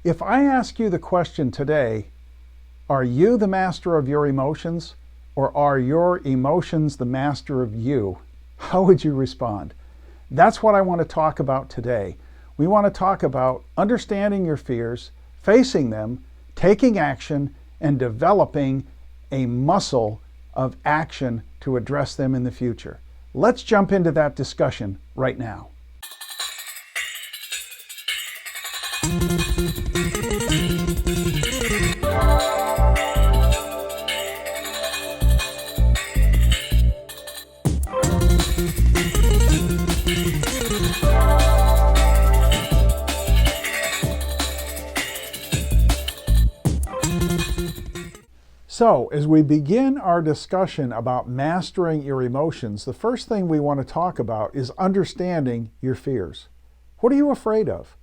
If I ask you the question today, are you the master of your emotions, or are your emotions the master of you? How would you respond? That's what I want to talk about today. We want to talk about understanding your fears, facing them, taking action, and developing a muscle of action to address them in the future. Let's jump into that discussion right now. So, as we begin our discussion about mastering your emotions, the first thing we want to talk about is understanding your fears. What are you afraid of?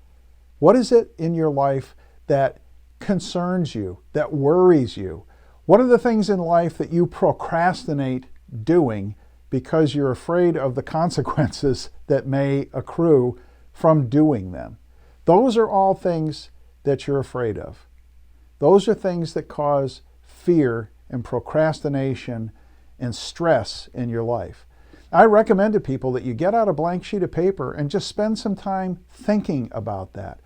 What is it in your life that concerns you, that worries you? What are the things in life that you procrastinate doing because you're afraid of the consequences that may accrue from doing them? Those are all things that you're afraid of. Those are things that cause fear and procrastination and stress in your life. I recommend to people that you get out a blank sheet of paper and just spend some time thinking about that.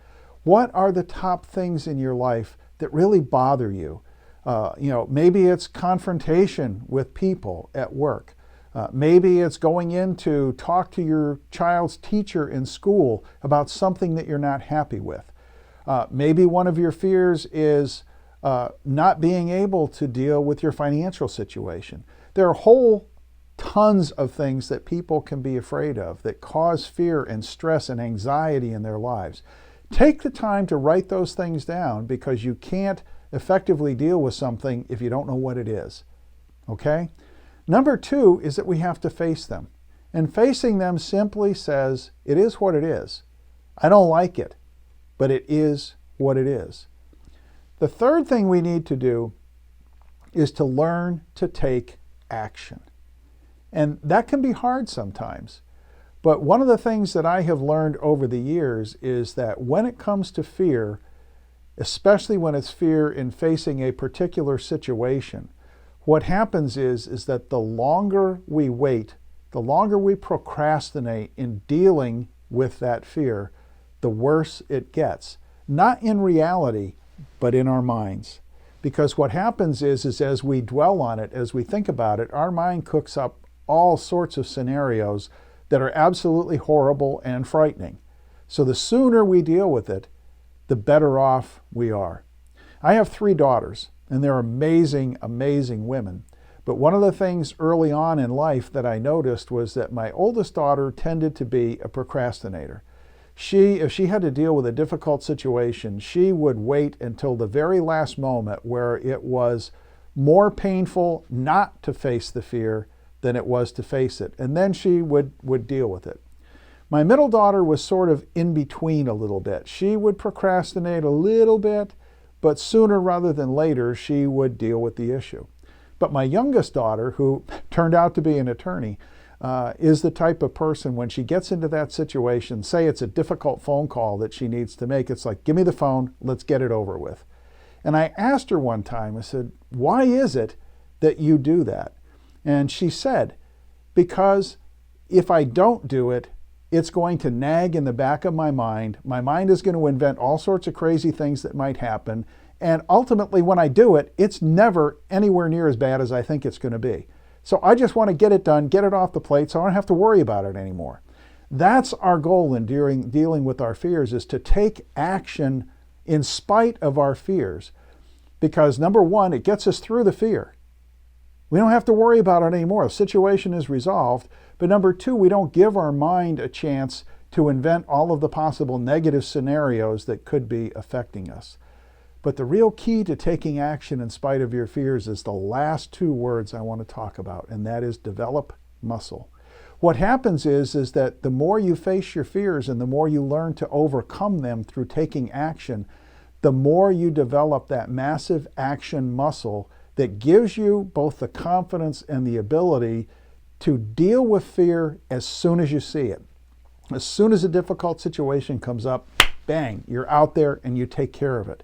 What are the top things in your life that really bother you? Maybe it's confrontation with people at work. Maybe it's going in to talk to your child's teacher in school about something that you're not happy with. Maybe one of your fears is not being able to deal with your financial situation. There are whole tons of things that people can be afraid of that cause fear and stress and anxiety in their lives. Take the time to write those things down, because you can't effectively deal with something if you don't know what it is. Okay? Number two is that we have to face them. And facing them simply says, it is what it is. I don't like it, but it is what it is. The third thing we need to do is to learn to take action. And that can be hard sometimes. But one of the things that I have learned over the years is that when it comes to fear, especially when it's fear in facing a particular situation, what happens is that the longer we wait, the longer we procrastinate in dealing with that fear, the worse it gets. Not in reality, but in our minds. Because what happens is as we dwell on it, as we think about it, our mind cooks up all sorts of scenarios that are absolutely horrible and frightening. So the sooner we deal with it, the better off we are. I have 3 daughters, and they're amazing, amazing women. But one of the things early on in life that I noticed was that my oldest daughter tended to be a procrastinator. If she had to deal with a difficult situation, she would wait until the very last moment where it was more painful not to face the fear than it was to face it. And then she would deal with it. My middle daughter was sort of in between a little bit. She would procrastinate a little bit, but sooner rather than later, she would deal with the issue. But my youngest daughter, who turned out to be an attorney, is the type of person, when she gets into that situation, say it's a difficult phone call that she needs to make, it's like, give me the phone, let's get it over with. And I asked her one time, I said, why is it that you do that? And she said, because if I don't do it, it's going to nag in the back of my mind. My mind is going to invent all sorts of crazy things that might happen. And ultimately, when I do it, it's never anywhere near as bad as I think it's going to be. So I just want to get it done, get it off the plate, so I don't have to worry about it anymore. That's our goal in dealing with our fears, is to take action in spite of our fears. Because number one, it gets us through the fear. We don't have to worry about it anymore. The situation is resolved. But number two, we don't give our mind a chance to invent all of the possible negative scenarios that could be affecting us. But the real key to taking action in spite of your fears is the last 2 words I want to talk about, and that is develop muscle. What happens is that the more you face your fears and the more you learn to overcome them through taking action, the more you develop that massive action muscle that gives you both the confidence and the ability to deal with fear as soon as you see it. As soon as a difficult situation comes up, bang, you're out there and you take care of it.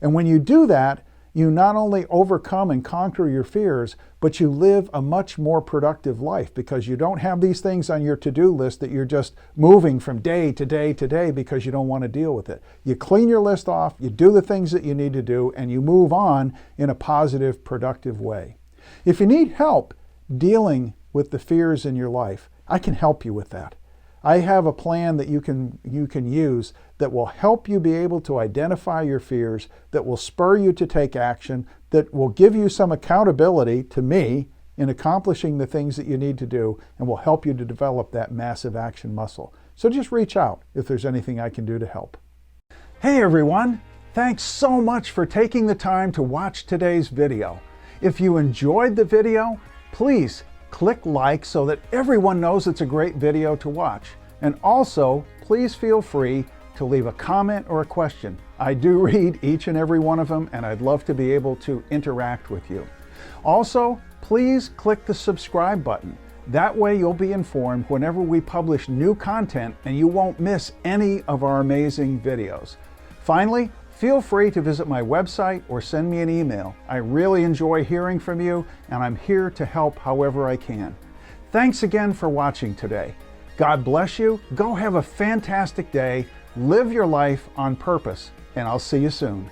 And when you do that, you not only overcome and conquer your fears, but you live a much more productive life because you don't have these things on your to-do list that you're just moving from day to day to day because you don't want to deal with it. You clean your list off, you do the things that you need to do, and you move on in a positive, productive way. If you need help dealing with the fears in your life, I can help you with that. I have a plan that you can use that will help you be able to identify your fears, that will spur you to take action, that will give you some accountability to me in accomplishing the things that you need to do, and will help you to develop that massive action muscle. So just reach out if there's anything I can do to help. Hey everyone, thanks so much for taking the time to watch today's video. If you enjoyed the video, please click like so that everyone knows it's a great video to watch. And also, please feel free to leave a comment or a question. I do read each and every one of them, and I'd love to be able to interact with you. Also, please click the subscribe button. That way you'll be informed whenever we publish new content and you won't miss any of our amazing videos. Finally, feel free to visit my website or send me an email. I really enjoy hearing from you, and I'm here to help however I can. Thanks again for watching today. God bless you. Go have a fantastic day. Live your life on purpose, and I'll see you soon.